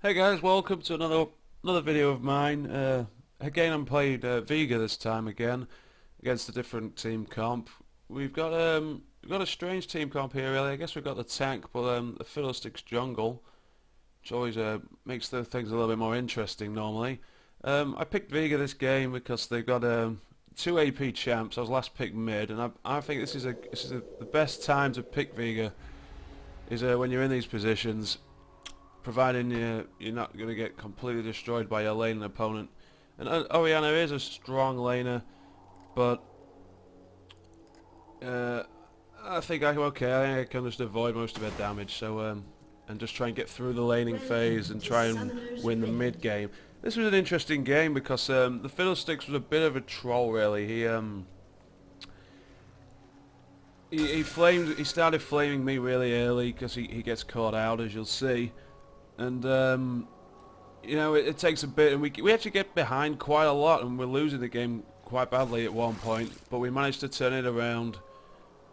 Hey guys, welcome to another video of mine. Again, I'm playing Veiger this time again against a different team comp. We've got a strange team comp here really. I guess we've got the tank, but the Fiddlesticks jungle, which always makes the things a little bit more interesting normally. I picked Veiger this game because they've got two AP champs. I was last picked mid, and I think this is the best time to pick Veiger is when you're in these positions, providing you're not going to get completely destroyed by your laning opponent. And Orianna is a strong laner, but I think I'm okay. I think I can just avoid most of her damage, so and just try and get through the laning phase and try and win the mid game. This was an interesting game because the Fiddlesticks was a bit of a troll really. He started flaming me really early because he gets caught out, as you'll see. And you know, it takes a bit, and we actually get behind quite a lot, and we're losing the game quite badly at one point, but we managed to turn it around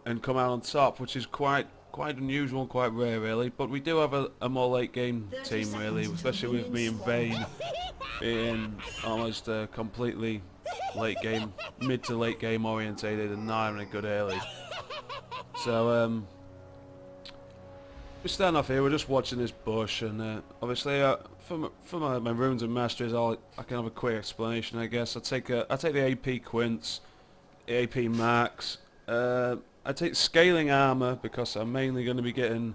and come out on top, which is quite unusual and quite rare really. But we do have a more late game team really, especially with me and Veiger being almost completely late game, mid to late game orientated, and not having a good early. So we're starting off here, we're just watching this bush, and obviously for my runes and masteries, I can have a quick explanation I guess. I take the AP Quints, the AP Max, I take scaling armor because I'm mainly going to be getting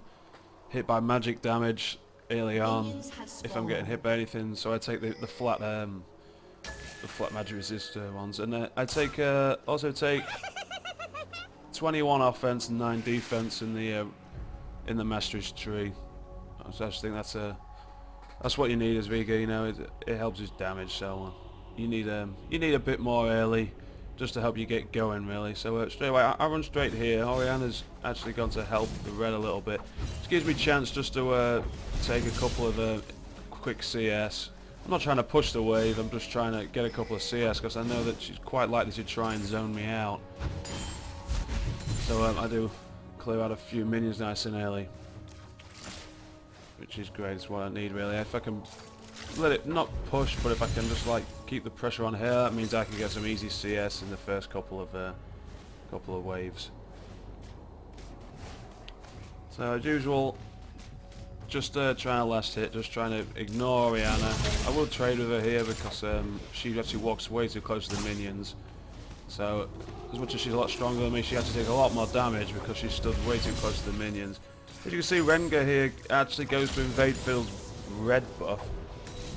hit by magic damage early on if I'm getting hit by anything, so I take the flat magic resistor ones, and I take also take 21 offense and 9 defense in the masteries tree. So I just think that's what you need as Veiger. You know, it helps his damage. So you need a bit more early just to help you get going really. So straight away I run straight here. Orianna's actually gone to help the red a little bit. This gives me a chance just to take a couple of quick CS. I'm not trying to push the wave. I'm just trying to get a couple of CS because I know that she's quite likely to try and zone me out. So I do clear out a few minions nice and early, which is great. It's what I need really. If I can let it not push, but if I can just like keep the pressure on here, that means I can get some easy CS in the first couple of waves. So as usual, just trying to last hit, just trying to ignore Orianna. I will trade with her here because she actually walks way too close to the minions. So as much as she's a lot stronger than me, she has to take a lot more damage because she stood way too close to the minions. As you can see, Veiger here actually goes to invade Phil's red buff,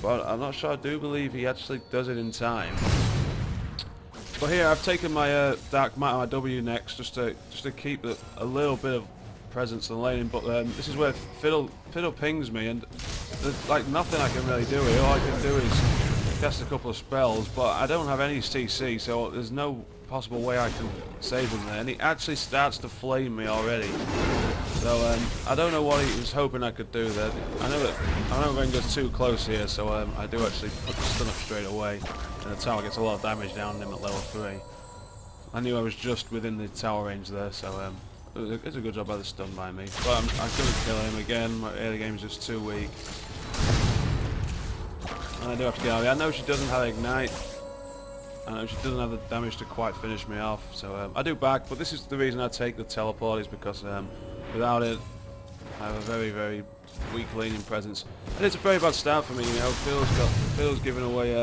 but I'm not sure. I do believe he actually does it in time. But here I've taken my Dark Matter, my W next, just to keep a little bit of presence in the laning. But this is where Fiddle pings me, and there's like nothing I can really do here. All I can do is cast a couple of spells, but I don't have any CC, so there's no possible way I can save him there. And he actually starts to flame me already. So I don't know what he was hoping I could do there. I know Veiger's too close here, so I do actually put the stun up straight away, and the tower gets a lot of damage down on him at level 3. I knew I was just within the tower range there, so it's a good job by the stun by me. But I couldn't kill him again. My early game is just too weak. And I do have to get out of here. I know she doesn't have Ignite. I know she doesn't have the damage to quite finish me off. So I do back, but this is the reason I take the teleport, is because without it, I have a very weak laning presence. And it's a very bad start for me, you know. Phil's giving away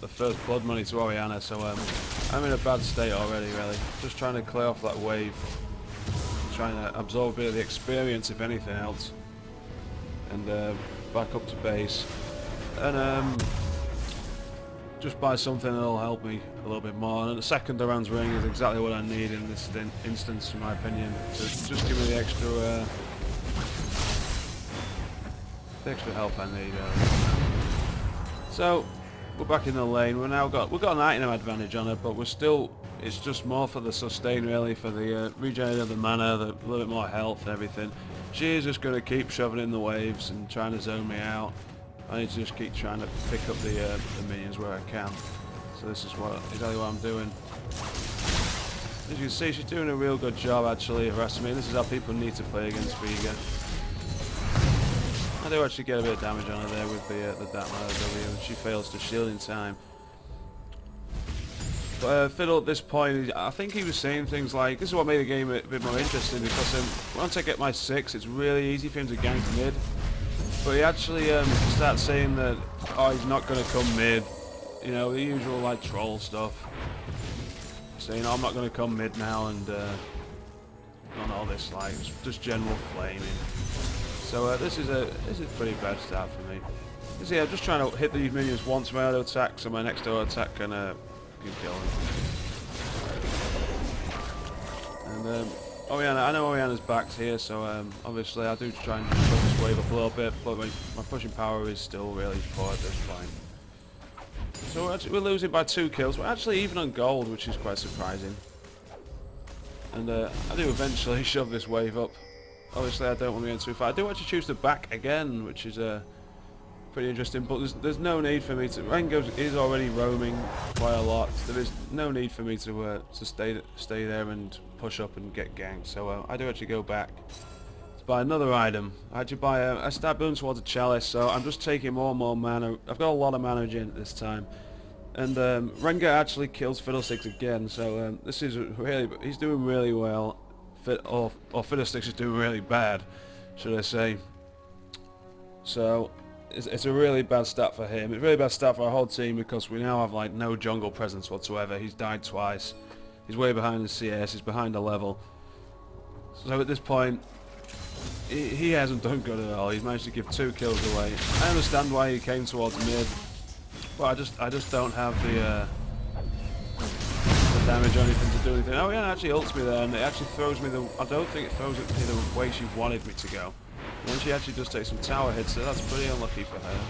the first blood money to Orianna, so I'm in a bad state already, really. Just trying to clear off that wave. Trying to absorb a bit of the experience, if anything else. And back up to base. And just buy something that'll help me a little bit more. And the second Duran's ring is exactly what I need in this instance, in my opinion. To just give me the extra help I need. So we're back in the lane. We've got an item advantage on her, but it's just more for the sustain really, for the regenerating of the mana, the little bit more health and everything. She is just going to keep shoving in the waves and trying to zone me out. I need to just keep trying to pick up the minions where I can. So this is exactly what I'm doing. As you can see, she's doing a real good job actually harassing me. This is how people need to play against Veiger. do actually get a bit of damage on her there with the Datmar W, and she fails to shield in time. But Fiddle at this point, I think he was saying things like, this is what made the game a bit more interesting, because once I get my 6, it's really easy for him to gank mid. But he actually starts saying that, oh, he's not going to come mid. You know, the usual like troll stuff. Saying, oh, I'm not going to come mid now, and on all this, like, just general flaming. So this is a pretty bad start for me. You see, I'm just trying to hit these minions once my auto attack, so my next auto attack can kill him. And Orianna, I know Orianna's backed here, so obviously I do try and push this wave up a little bit, but my pushing power is still really poor at this point. So we're losing by 2 kills. We're actually even on gold, which is quite surprising. And I do eventually shove this wave up. Obviously I don't want to go too far. I do actually choose to back again, which is pretty interesting, but there's no need for me to... Rengo is already roaming quite a lot. There is no need for me to stay there and push up and get ganked. So I do actually go back to buy another item. I actually buy a stab boon towards a chalice, so I'm just taking more and more mana. I've got a lot of mana in this time. And Rengar actually kills Fiddlesticks again, so this is really... He's doing really well. Or Fiddlesticks is doing really bad, should I say. So it's a really bad stat for him. It's a really bad stat for our whole team, because we now have like no jungle presence whatsoever. He's died twice. He's way behind in CS. He's behind a level. So at this point, he hasn't done good at all. He's managed to give 2 kills away. I understand why he came towards mid, but I just don't have the damage or anything to do anything. Oh yeah, it actually ults me there, and it actually throws me the... I don't think it throws it me the way she wanted me to go. And she actually does take some tower hits, so that's pretty unlucky for her.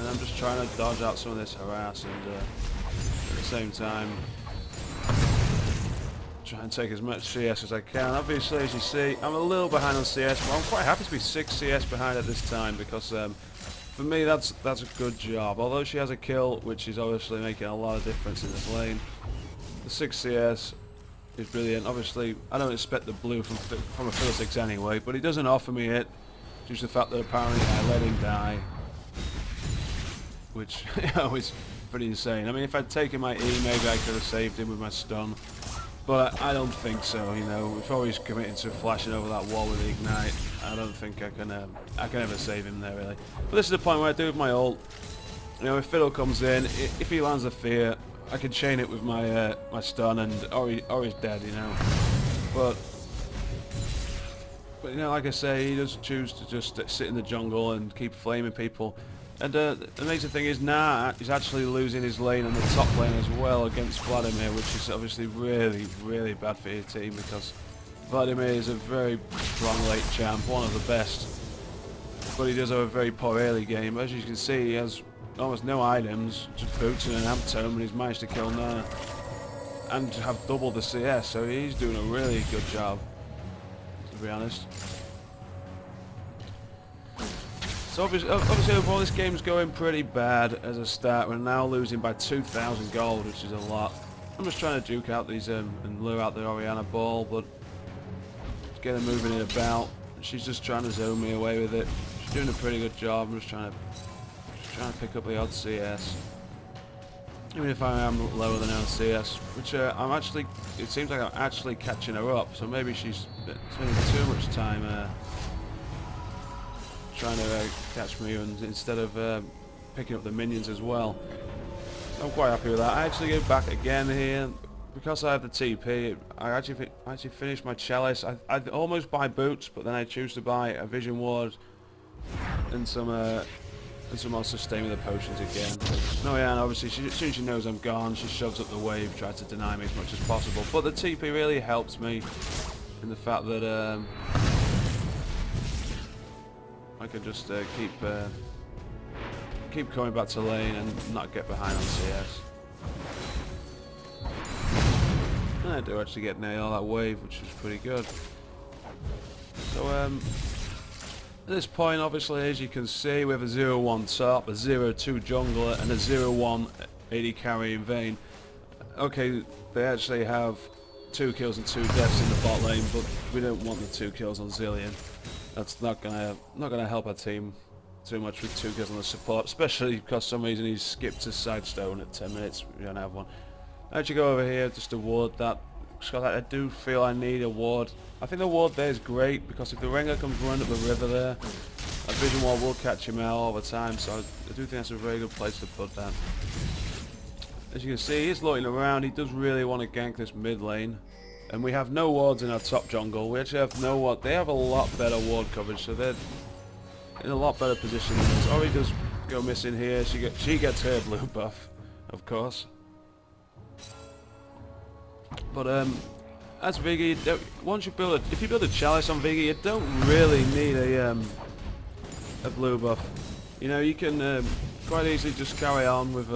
And I'm just trying to dodge out some of this harass, and at the same time try and take as much CS as I can. Obviously, as you see, I'm a little behind on CS, but I'm quite happy to be 6 CS behind at this time, because for me that's a good job. Although she has a kill, which is obviously making a lot of difference in this lane, the 6 CS is brilliant. Obviously, I don't expect the blue from a Fiddlesticks anyway, but he doesn't offer me it due to the fact that apparently I let him die, which is pretty insane. I mean, if I'd taken my E, maybe I could have saved him with my stun, but I don't think so. You know, before he's committing to flashing over that wall with the ignite, I don't think I can ever save him there really. But this is the point where I do with my ult. You know, if Fiddle comes in, if he lands a fear, I can chain it with my my stun, and or he's dead, you know. But you know, like I say, he does choose to just sit in the jungle and keep flaming people. And the amazing thing is now he's actually losing his lane on the top lane as well against Vladimir, which is obviously really, really bad for your team, because Vladimir is a very strong late champ, one of the best. But he does have a very poor early game. As you can see, he has almost no items, just boots and an amp tome, and he's managed to kill Nana and have double the CS, so he's doing a really good job, to be honest. So obviously overall this game's going pretty bad as a start. We're now losing by 2,000 gold, which is a lot. I'm just trying to duke out these and lure out the Orianna ball, but just get her moving it about. She's just trying to zone me away with it. She's doing a pretty good job. I'm just trying to pick up the odd CS, even if I am lower than her CS, which I'm actually... It seems like I'm actually catching her up. So maybe she's spending too much time trying to catch me, and instead of picking up the minions as well. So I'm quite happy with that. I actually go back again here because I have the TP. I actually finished my chalice. I almost buy boots, but then I choose to buy a vision ward and some more sustain with the potions again. No, yeah, and obviously as soon as she knows I'm gone, she shoves up the wave, tries to deny me as much as possible. But the TP really helps me in the fact that I can just keep coming back to lane and not get behind on CS. And I do actually get near all that wave, which is pretty good. So at this point, obviously, as you can see, we have a 0-1 top, a 0-2 jungler, and a 0-1 AD carry in Veiger. Okay, they actually have 2 kills and 2 deaths in the bot lane, but we don't want the 2 kills on Zillion. That's not gonna help our team too much with 2 kills on the support, especially because for some reason he's skipped his side stone at 10 minutes. We don't have one. I actually go over here just to ward that, because I do feel I need a ward. I think the ward there is great because if the Veiger comes running up the river there, a vision wall will catch him out all the time. So I do think that's a very good place to put that. As you can see, he's looking around. He does really want to gank this mid lane. And we have no wards in our top jungle. We actually have no ward. They have a lot better ward coverage, so they're in a lot better position than us. Ori does go missing here. She gets her blue buff, of course. But as Veiger, if you build a chalice on Veiger, you don't really need a blue buff. You know, you can quite easily just carry on with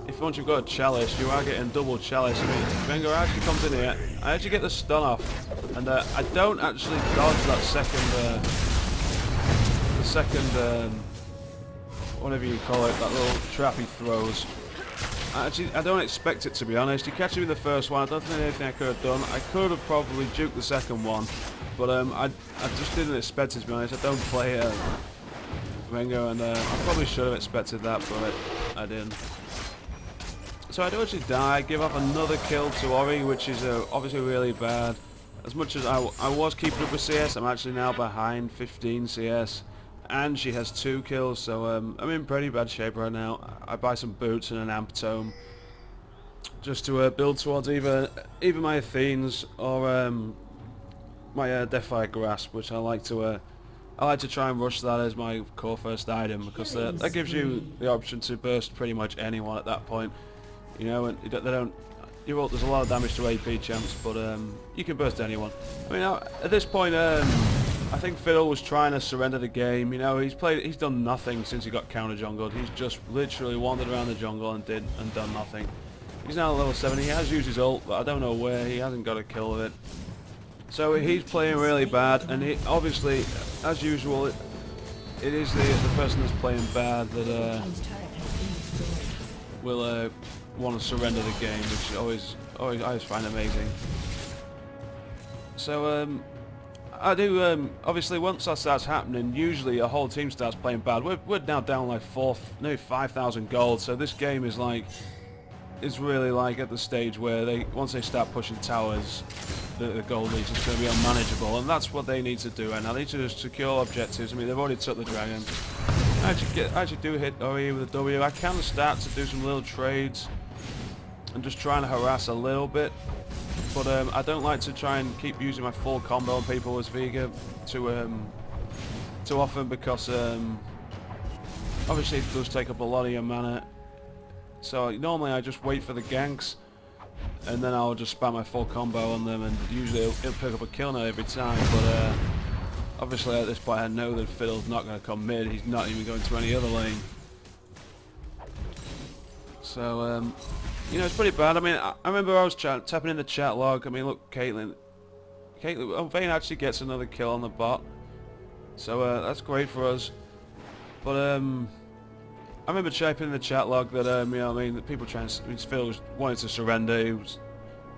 if once you've got a chalice, you are getting double chalice. I mean, Veiger actually comes in here. I actually get the stun off, and I don't actually dodge that second, whatever you call it, that little trap he throws. I don't expect it, to be honest. He catches me in the first one. I don't think anything I could have done. I could have probably juked the second one, but I just didn't expect it, to be honest. I don't play Veiger, and I probably should have expected that, but I didn't. So I do actually die, give up another kill to Ori, which is obviously really bad. As much as I was keeping up with CS, I'm actually now behind 15 CS. And she has 2 kills, so I'm in pretty bad shape right now. I buy some boots and an amp tome just to build towards either my Athenes or my Deathfire Grasp, which I like to try and rush that as my core first item, because that gives you the option to burst pretty much anyone at that point. You know, and there's a lot of damage to AP champs, but you can burst anyone. I mean, at this point, I think Fiddle was trying to surrender the game. You know, he's done nothing since he got counter jungled. He's just literally wandered around the jungle and done nothing. He's now at level 7. He has used his ult, but I don't know where. He hasn't got a kill with it. So he's playing really bad, and he obviously, as usual, it is the person that's playing bad that will want to surrender the game, which I always find amazing. So I do obviously once that starts happening, usually a whole team starts playing bad. We're now down like nearly 5,000 gold, so this game is really like at the stage where once they start pushing towers, the gold lead is just going to be unmanageable, and that's what they need to do. And I need to just secure objectives. I mean, they've already took the dragon. I actually do hit Ori with a W. I can start to do some little trades and just trying to harass a little bit, but I don't like to try and keep using my full combo on people as Veiger too often, because obviously it does take up a lot of your mana. So normally I just wait for the ganks, and then I'll just spam my full combo on them, and usually it'll pick up a kill now every time. But obviously at this point I know that Fiddle's not going to come mid. He's not even going to any other lane. So you know, it's pretty bad. I mean, I remember I was tapping in the chat log. I mean, look, Caitlyn, Vayne actually gets another kill on the bot, so that's great for us. But I remember typing in the chat log that you know, I mean, that people Phil wanted to surrender.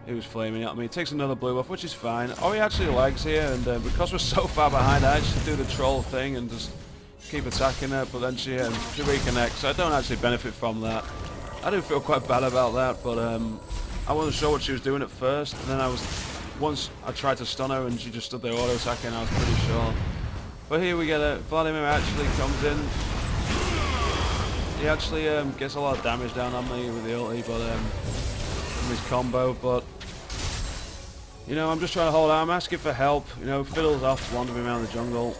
He was flaming out. I mean, he takes another blue buff, which is fine. Ori actually lags here, and because we're so far behind, I actually do the troll thing and just keep attacking her. But then she reconnects, so I don't actually benefit from that. I do feel quite bad about that, but I wasn't sure what she was doing at first, and then once I tried to stun her and she just stood there auto attacking, I was pretty sure. But here we get it. Vladimir actually comes in. He actually gets a lot of damage down on me with the ulti, but from his combo. But you know, I'm just trying to hold out. I'm asking for help. You know, Fiddle's off wandering around the jungle.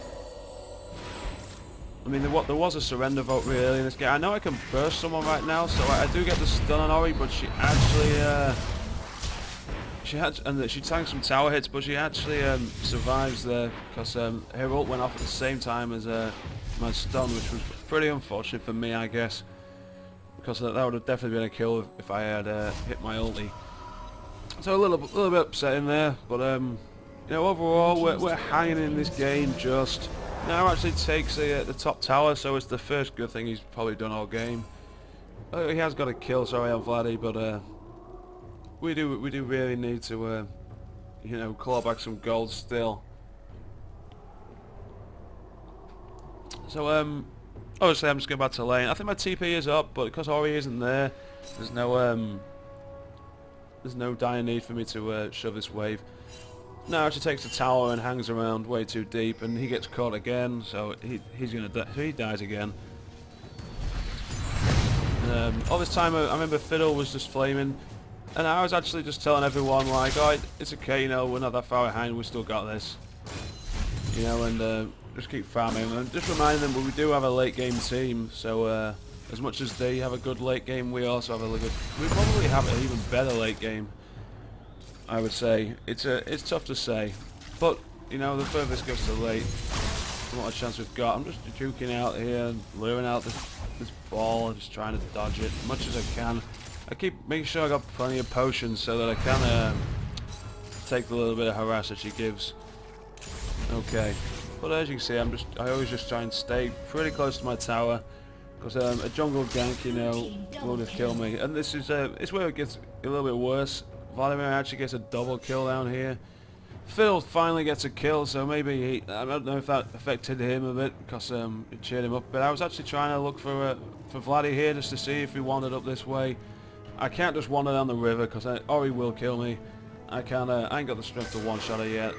I mean, there was a surrender vote really in this game. I know I can burst someone right now, so I do get the stun on Ori, but she actually she tanks some tower hits, but she actually survives there because her ult went off at the same time as my stun, which was pretty unfortunate for me, I guess, because that would have definitely been a kill if I had hit my ulti. So a little bit upsetting there, but you know, overall we're hanging in this game just. Now actually takes the top tower, so it's the first good thing he's probably done all game. He has got a kill, sorry on Vladdy, but we do really need to you know, claw back some gold still. So obviously I'm just going back to lane. I think my TP is up, but because Ori isn't there, there's no dire need for me to shove this wave. Now actually takes the tower and hangs around way too deep, and he gets caught again, so he's gonna die. So he dies again. All this time I remember Fiddle was just flaming, and I was actually just telling everyone like, oh, it's okay, you know, we're not that far behind, we still got this, you know, and just keep farming, and just reminding them we do have a late game team, so as much as they have a good late game, we also have we probably have an even better late game, I would say. It's tough to say, but you know, the further this goes to late, the more chance we've got. I'm just juking out here, luring out this ball, just trying to dodge it as much as I can. I keep making sure I got plenty of potions so that I can take the little bit of harass that she gives. Okay, but as you can see, I always just try and stay pretty close to my tower, because a jungle gank, you know, will just kill me. And this is it's where it gets a little bit worse. Vladimir actually gets a double kill down here. Phil finally gets a kill, so maybe I don't know if that affected him a bit, because it cheered him up. But I was actually trying to look for Vladdy here just to see if he wandered up this way. I can't just wander down the river because Ori will kill me. I ain't got the strength to one-shot her yet.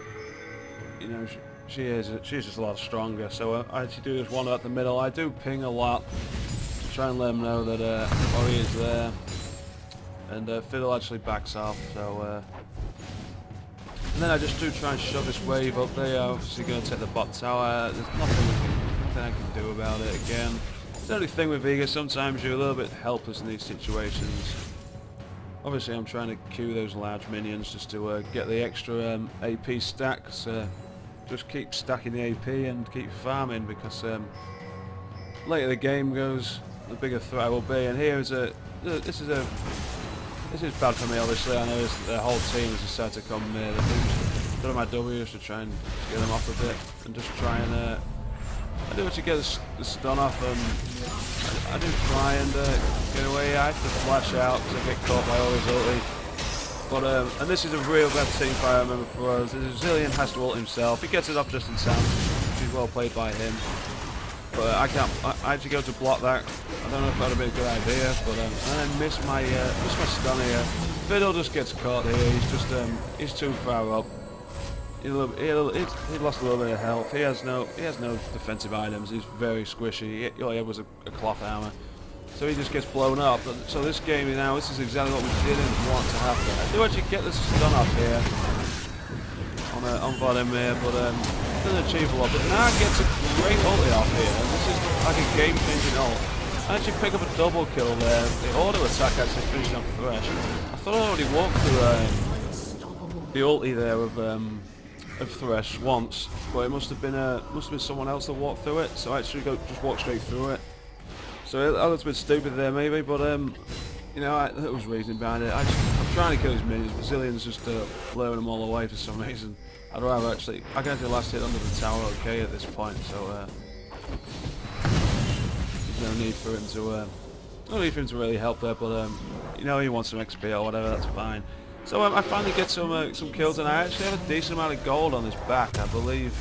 You know, she's just a lot stronger. So I actually do just wander out the middle. I do ping a lot to try and let him know that Ori is there. And Fiddle actually backs off. So and then I just do try and shove this wave up. They are obviously going to take the bot tower. There's nothing I can do about it again. The only thing with Veiger, sometimes you're a little bit helpless in these situations. Obviously I'm trying to queue those large minions just to get the extra AP stacks. Just keep stacking the AP and keep farming, because later the game goes, the bigger threat I will be. And here is this is bad for me, obviously. I know the whole team has decided to come near. They've done my W's to try and get them off a bit, and just try and I do actually get the stun off, and I do try and get away. I have to flash out because I get caught by Ori's ulti. But and this is a real bad team fight, I remember, for us. The Zillion has to ult himself. He gets it off just in time, which is well played by him. But I can't. I actually go to block that. I don't know if that would be a good idea, but and I miss my stun here. Fiddle just gets caught here. He's just he's too far up. He lost a little bit of health. He has no defensive items. He's very squishy. All he had was a cloth armor, so he just gets blown up. So this game now, this is exactly what we didn't want to happen. I do actually get this stun off here on Vladimir, but doesn't achieve a lot. But now gets a great ulti off here, and this is like a game-changing ult. I actually pick up a double kill there. The auto attack actually finished off Thresh. I thought I already walked through the ulti there of Thresh once, but it must have been someone else that walked through it. So I actually just walked straight through it. So that was a bit stupid there, maybe, but you know, there was reason behind it. I'm trying to kill his minions, but Zillion's just blowing them all away for some reason. I can actually last hit under the tower okay at this point, so there's no need for him to really help there. But you know, he wants some XP or whatever, that's fine. So I finally get some kills, and I actually have a decent amount of gold on this back, I believe.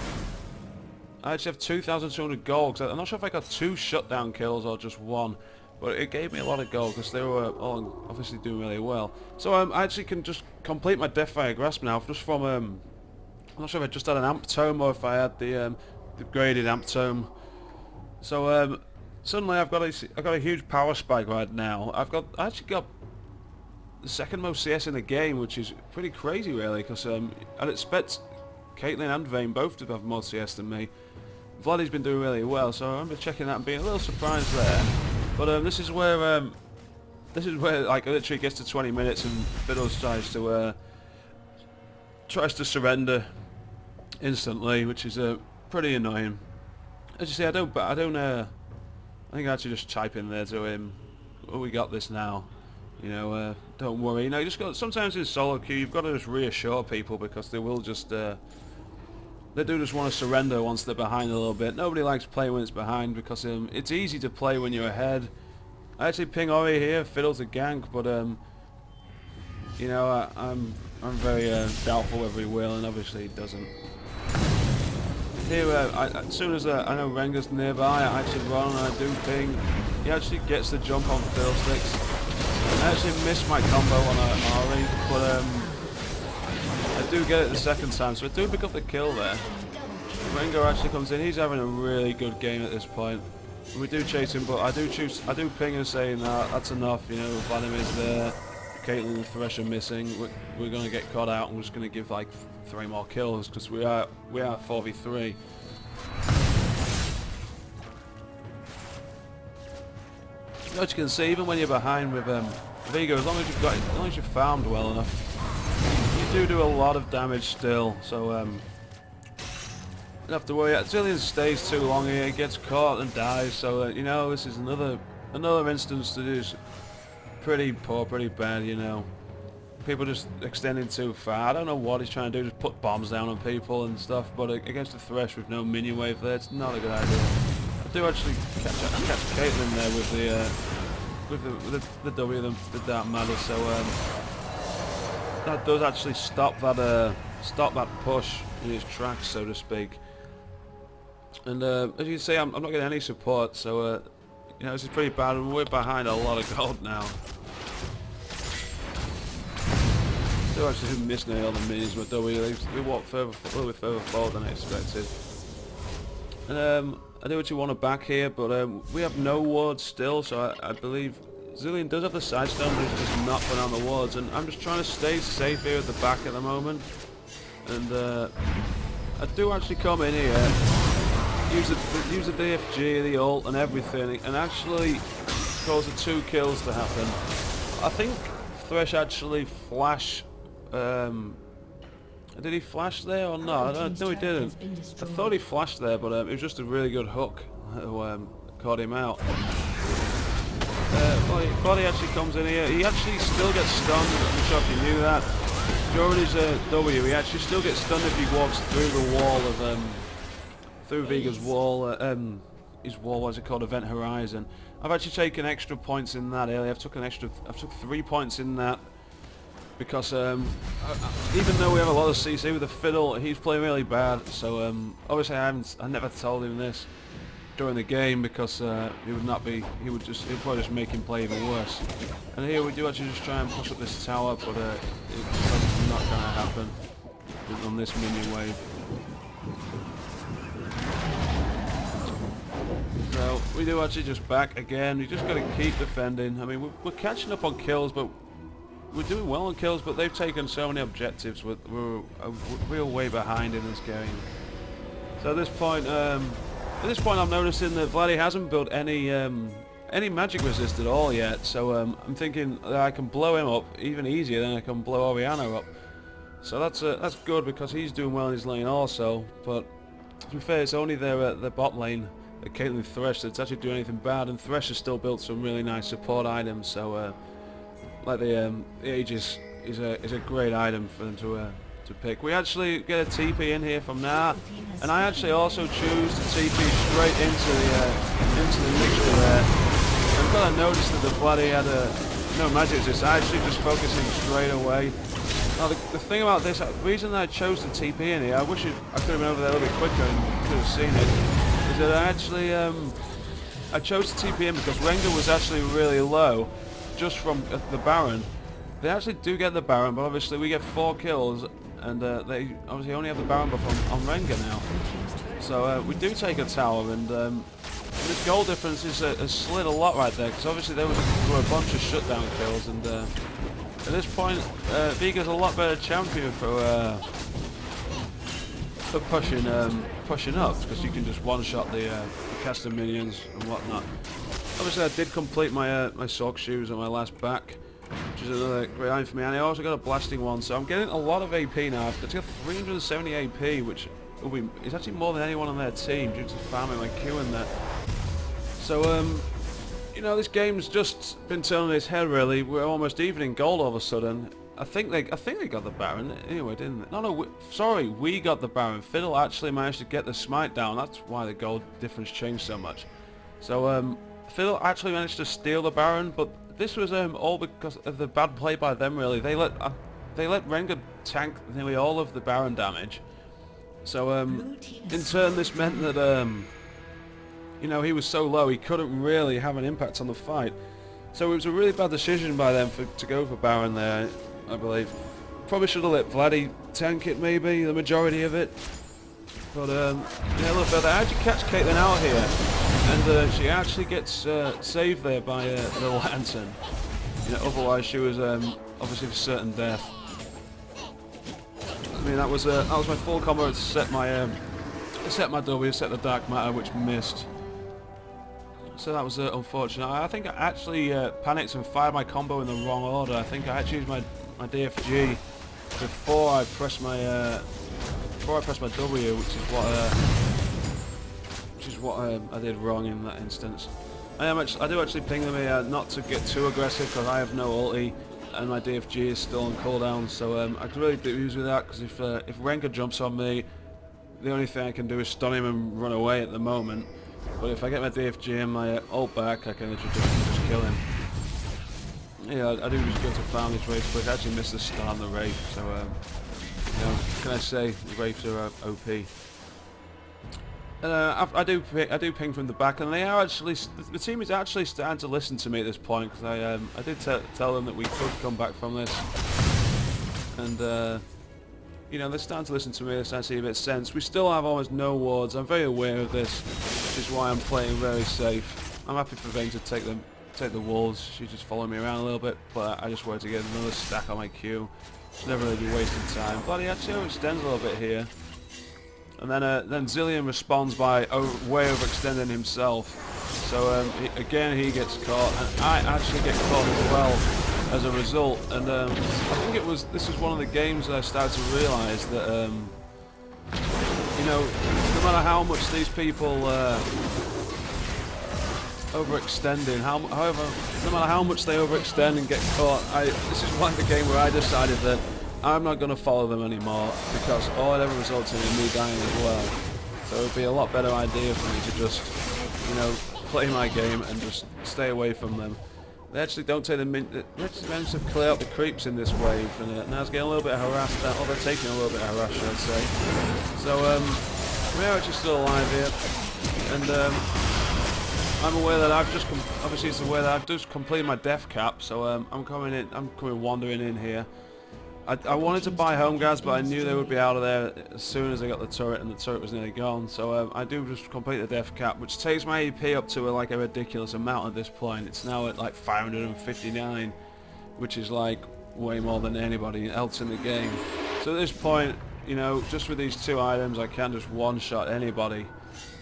I actually have 2,200 gold, cause I'm not sure if I got 2 shutdown kills or just 1. But it gave me a lot of gold because they were all obviously doing really well. So I actually can just complete my Deathfire Grasp now, just from I'm not sure if I just had an Amp Tome or if I had the graded Amp Tome. So suddenly I've got a huge power spike right now. I actually got the second most CS in the game, which is pretty crazy really, because I'd expect Caitlyn and Vayne both to have more CS than me. Vladdy's been doing really well, so I remember checking that and being a little surprised there. But this is where like it literally gets to 20 minutes and Fiddle tries to surrender instantly, which is pretty annoying. As you see, I think I actually just type in there to him, "Oh, we got this now. You know, don't worry." You know, you just got, sometimes in solo queue you've got to just reassure people, because they will just they do just want to surrender once they're behind a little bit. Nobody likes playing when it's behind, because it's easy to play when you're ahead. I actually ping Ori here, Fiddle's a gank, but you know, I'm very doubtful whether he will, and obviously he doesn't. here, as soon as I know Rengar's nearby, I actually run and I do ping. He actually gets the jump on Fiddlesticks. I actually missed my combo on Ari, but I do get it the second time, so I do pick up the kill there. Rengar actually comes in. He's having a really good game at this point. We do chase him, but I do ping and saying that's enough. You know, Vladimir's there. Caitlyn and Thresh are missing. We're going to get caught out, and we're just going to give like 3 more kills because we are 4v3. As you can see, even when you're behind with Veiger, as long as you've farmed well enough, you do a lot of damage still. So don't have to worry. Zillion stays too long here, he gets caught and dies. So you know, this is another instance that is pretty poor, pretty bad. You know, people just extending too far. I don't know what he's trying to do, just put bombs down on people and stuff. But against the Thresh with no minion wave there, it's not a good idea. I do actually catch Caitlyn there with the W, the Dark Matter. So that does actually stop that push in his tracks, so to speak. And as you can see, I'm not getting any support, so you know, this is pretty bad, and we're behind a lot of gold now. They actually missed nearly all the minions with W. They walked a little bit further forward than I expected. And I do actually want to back here, but we have no wards still, so I believe Zillion does have the side stone, but he's just not putting on the wards, and I'm just trying to stay safe here at the back at the moment. And I do actually come in here, use the DFG, the ult and everything, and actually cause the 2 kills to happen. I think Thresh actually flash. Did he flash there or not? No, he didn't. I thought he flashed there, but it was just a really good hook that caught him out. Body actually comes in here. He actually still gets stunned. I'm not sure if you knew that. During his W, he actually still gets stunned if he walks through the wall of through Veiger's wall. His wall, what's it called? Event Horizon. I've actually taken extra points in that earlier. I've took 3 points in that. Because even though we have a lot of CC with the Fiddle, he's playing really bad. So obviously I never told him this during the game because he would probably just make him play even worse. And here we do actually just try and push up this tower, but it's not going to happen on this minion wave. So we do actually just back again. We just got to keep defending. I mean, we're catching up on kills, but we're doing well on kills, but they've taken so many objectives. We're way behind in this game. So at this point I'm noticing that Vladdy hasn't built any magic resist at all yet. So I'm thinking that I can blow him up even easier than I can blow Orianna up. So that's good because he's doing well in his lane also. But to be fair, it's only their bot lane, Caitlyn Thresh, that's actually doing anything bad. And Thresh has still built some really nice support items. So. Like the Aegis is a great item for them to pick. We actually get a TP in here from now, and I actually also choose to TP straight into the mixture there. I've got to notice that the Vladdy had no magic resist. I actually just focusing straight away. Now the thing about this, the reason that I chose to TP in here, I wish I could have been over there a little bit quicker and could have seen it, is that I actually I chose to TP in because Rengar was actually really low. Just from the Baron. They actually do get the Baron, but obviously we get 4 kills, and they obviously only have the Baron buff on Rengar now. So we do take a tower, and this goal difference has slid a lot right there, because obviously there were a bunch of shutdown kills, and at this point Veiger's a lot better champion for pushing up, because you can just one-shot the caster minions and whatnot. Obviously I did complete my my sock shoes on my last back, which is another great item for me, and I also got a blasting one, so I'm getting a lot of AP now. I've got 370 AP, which is actually more than anyone on their team due to farming my Q in there. So you know, this game's just been turned on its head really. We're almost even in gold all of a sudden. I think they got the Baron anyway, didn't they? No, sorry, we got the Baron. Fiddle actually managed to get the smite down. That's why the gold difference changed so much. So Fiddle actually managed to steal the Baron, but this was all because of the bad play by them really. They let Rengar tank nearly all of the Baron damage, So in turn, this meant that you know, he was so low he couldn't really have an impact on the fight. So it was a really bad decision by them to go for Baron there, I believe. Probably should have let Vladdy tank it, maybe the majority of it. But yeah, look, they actually catch Caitlyn out here, and she actually gets saved there by the Lantern. You know, otherwise she was obviously for certain death. I mean, that was my full combo to set my W, set the Dark Matter, which missed. So that was unfortunate. I think I actually panicked and fired my combo in the wrong order. I think I actually used my DFG before I pressed my W, which is what I did wrong in that instance. I do actually ping them here not to get too aggressive because I have no ulti and my DFG is still on cooldown. So I could really do use with that because if Rengar jumps on me, the only thing I can do is stun him and run away at the moment. But if I get my DFG and my ult back, I can literally just kill him. Yeah, I do just go to farm this Wraith quick. I actually missed the start on the Wraith, so you know, can I say the Wraiths are OP. I do ping from the back, and they are actually the team is actually starting to listen to me at this point because I did tell them that we could come back from this, and you know, they're starting to listen to me. They're starting to see a bit of sense. We still have almost no wards. I'm very aware of this, which is why I'm playing very safe. I'm happy for Veiger to take the wolves. She's just following me around a little bit, but I just wanted to get another stack on my queue. Never really be wasting time. But he actually overextends a little bit here. And then Zillion responds by way overextending himself. So again he gets caught, and I actually get caught as well as a result. And I think this was one of the games that I started to realise that you know, no matter how much these people overextending, however, no matter how much they overextend and get caught, this is one of the game where I decided that I'm not going to follow them anymore because all it ever results in me dying as well. So it would be a lot better idea for me to just, you know, play my game and just stay away from them. They actually don't take they actually manage to clear out the creeps in this wave, and now it's getting a little bit harassed. Oh, they're taking a little bit of harass, should I say. So we are actually still alive here, and I'm aware that obviously it's aware that I've just completed my death cap, so I'm coming wandering in here. I wanted to buy home guards, but I knew they would be out of there as soon as I got the turret, and the turret was nearly gone. So I do just complete the death cap, which takes my AP up to like a ridiculous amount at this point. It's now at like 559, which is like way more than anybody else in the game. So at this point, you know, just with these two items, I can just one-shot anybody.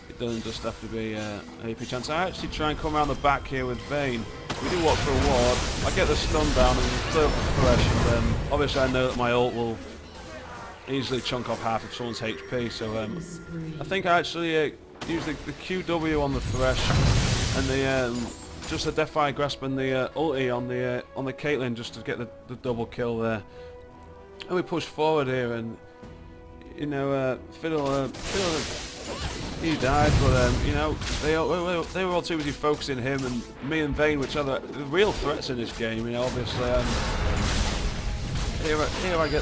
It doesn't just have to be an AP chance. I actually try and come around the back here with Vayne. We do walk for a ward. I get the stun down and clear up the thresh, and then obviously I know that my ult will easily chunk off half of someone's HP. So I think I actually use the QW on the thresh and the just the Deathfire Grasp and the ulti on the Caitlyn just to get the double kill there. And we push forward here, and you know, Fiddle he died, but you know, they were all too busy focusing him, and me and Vayne, which are the real threats in this game. You know, obviously, here I get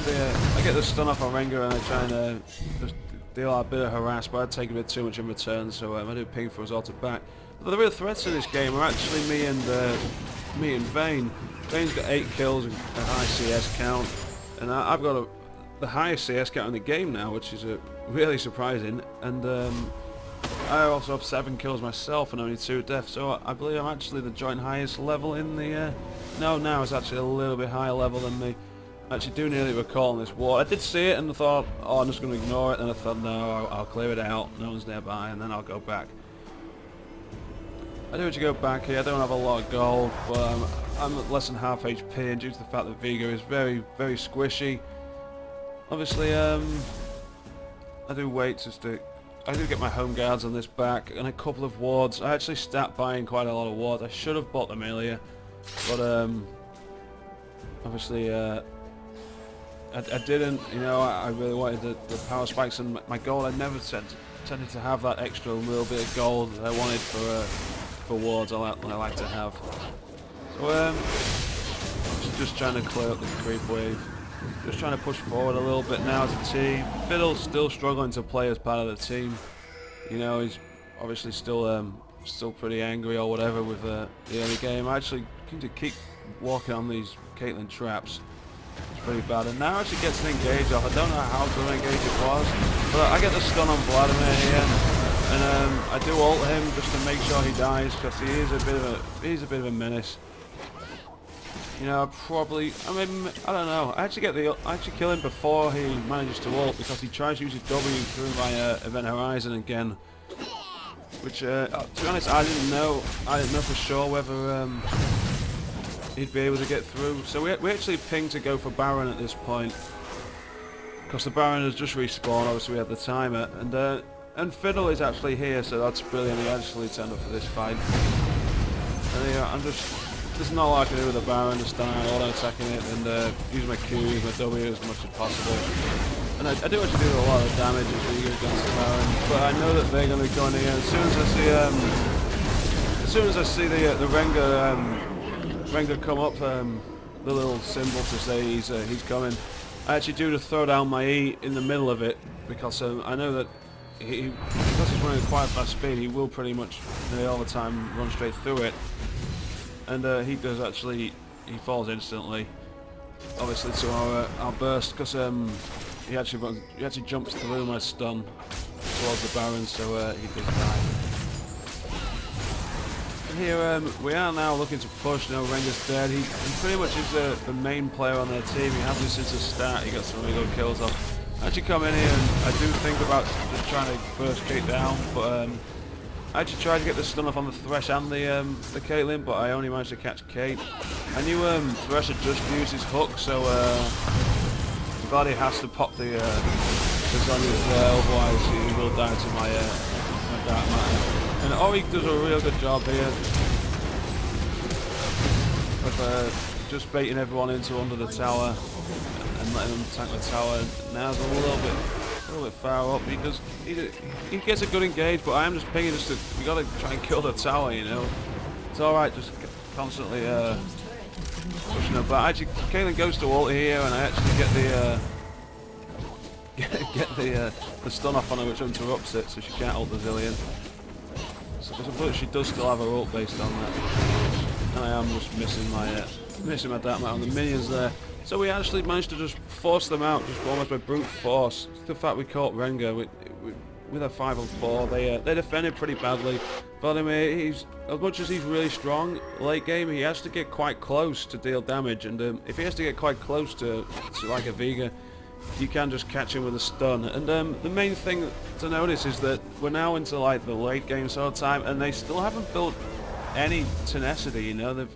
the stun off on Rengar, and I try and just deal out a bit of harass, but I'd take a bit too much in return, so I do ping for his ulti back. But the real threats in this game are actually me and Vayne. Vayne's got 8 kills and a high CS count, and I've got the highest CS count in the game now, which is really surprising. And I also have 7 kills myself and only 2 deaths, so I believe I'm actually the joint highest level in the... no, now it's actually a little bit higher level than me. I actually do nearly recall in this war. I did see it and I thought, oh, I'm just going to ignore it, and I thought, no, I'll clear it out, no one's nearby, and then I'll go back. I do actually go back here. I don't have a lot of gold, but I'm at less than half HP, and due to the fact that Veiger is very, very squishy, obviously, I do wait just to... I do get my home guards on this back and a couple of wards. I actually start buying quite a lot of wards. I should have bought them earlier, but obviously I didn't. You know, I really wanted the power spikes, and my gold. I never tended to have that extra little bit of gold that I wanted for wards. I like to have. So just trying to clear up the creep wave. Just trying to push forward a little bit now as a team. Fiddle's still struggling to play as part of the team. You know, he's obviously still pretty angry or whatever with the early game. I actually seem to keep walking on these Caitlyn traps. It's pretty bad. And now actually gets an engage off. I don't know how good an engage it was, but I get the stun on Vladimir here, and I do ult him just to make sure he dies because he is a bit of a menace. You know, I mean, I don't know. I actually kill him before he manages to ult because he tries to use his W through my Event Horizon again. Which, to be honest, I didn't know for sure whether he'd be able to get through. So we actually pinged to go for Baron at this point because the Baron has just respawned. Obviously, we had the timer, and Fiddle is actually here, so that's brilliant. He actually turned up for this fight. And yeah, there's not a lot I can do with the Baron. Just stand out auto-attacking it and use my Q, use my W as much as possible. And I do actually do a lot of damage as we go against the Baron, but I know that they're going to be going again. As soon as I see the Veiger come up, the little symbol to say he's coming, I actually do to throw down my E in the middle of it because I know that because he's running at quite fast speed, he will pretty much nearly all the time run straight through it. And he does actually, he falls instantly, obviously to our burst, because he actually jumps through my stun towards the Baron, so he does die. And here we are now looking to push. No, Rengar's dead. He pretty much is the main player on their team. He has this since the start. He got some really good kills off. I actually come in here and I do think about just trying to burst Kate down, but I actually tried to get the stun off on the Thresh and the Caitlyn, but I only managed to catch Kate. I knew Thresh had just used his hook, so Vladdy has to pop the Zonia's there, otherwise he will die to my Dark Matter. And Ori does a real good job here of just baiting everyone into under the tower and letting them tank the tower. Now it's a little bit far up because he gets a good engage, but I am just pinging we gotta try and kill the tower, you know. It's alright just constantly pushing her back. Actually, Caitlyn goes to ult here and I actually get the stun off on her, which interrupts it, so she can't ult the Zillion. But she does still have her ult based on that. And I am just missing my Dark Matter on the minions there. So we actually managed to just force them out, just almost by brute force. The fact we caught Rengar with a 5-on-4, they defended pretty badly. Vladimir, as much as he's really strong late game, he has to get quite close to deal damage, and if he has to get quite close to like a Veiger, you can just catch him with a stun. And the main thing to notice is that we're now into like the late game sort of time, and they still haven't built any tenacity. You know, they've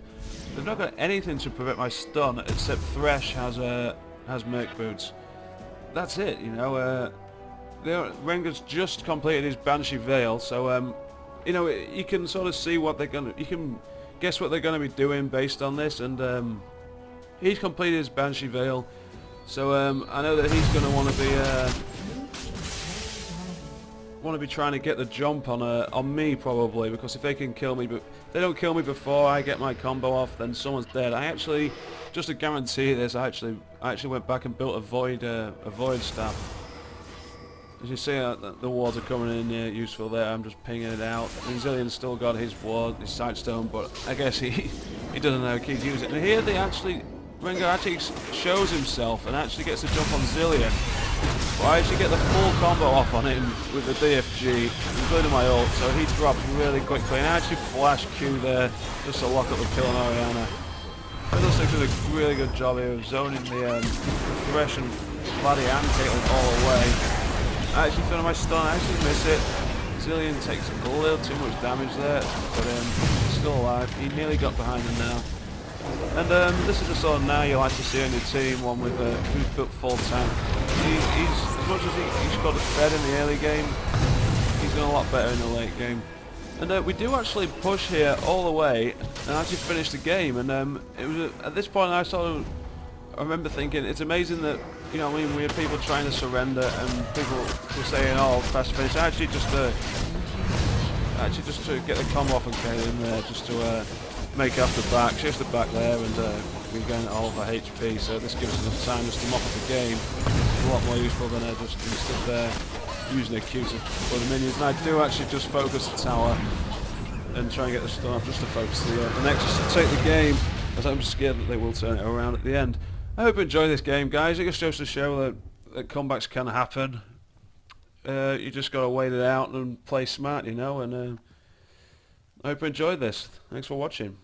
not got anything to prevent my stun except Thresh has Merc Boots. That's it. You know, Rengar's just completed his Banshee Veil, so you know, you can sort of see what you can guess what they're gonna be doing based on this, and he's completed his Banshee Veil. So I know that he's going to want to be trying to get the jump on me probably, because if they can kill me, but if they don't kill me before I get my combo off, then someone's dead. I actually, just to guarantee this, I actually went back and built a void staff. As you see, the wards are coming in useful there. I'm just pinging it out. And Zillion's still got his ward, his Sightstone, but I guess he doesn't know he keeps using it. And here Rengar actually shows himself and actually gets a jump on Zillion. But I actually get the full combo off on him with the DFG, including my ult, so he drops really quickly. And I actually flash Q there just to lock up the kill on Orianna. Fiddlesticks did a really good job here of zoning the Thresh and Vladdy and Caitlyn all the way. I actually throw my stun, I actually miss it. Zillion takes a little too much damage there, but he's still alive. He nearly got behind him now. And this is the sort of now you like to see on your team, one with who's built full tank. He's as much as he's got a fed in the early game, he's done a lot better in the late game. And we do actually push here all the way and actually finish the game. And it was at this point I remember thinking it's amazing that, you know, I mean, we had people trying to surrender and people were saying, oh, fast finish. Actually just to get the combo off and get in there, just to make up the back, shift the back there, and regain all of our HP, so this gives us enough time just to mop up the game. It's a lot more useful than just stood there using a Q for the minions. And I do actually just focus the tower and try and get the stun up just to focus the Nexus to take the game, as I'm scared that they will turn it around at the end. I hope you enjoy this game, guys. It just goes to show that comebacks can happen. You just got to wait it out and play smart, you know, and I hope you enjoyed this. Thanks for watching.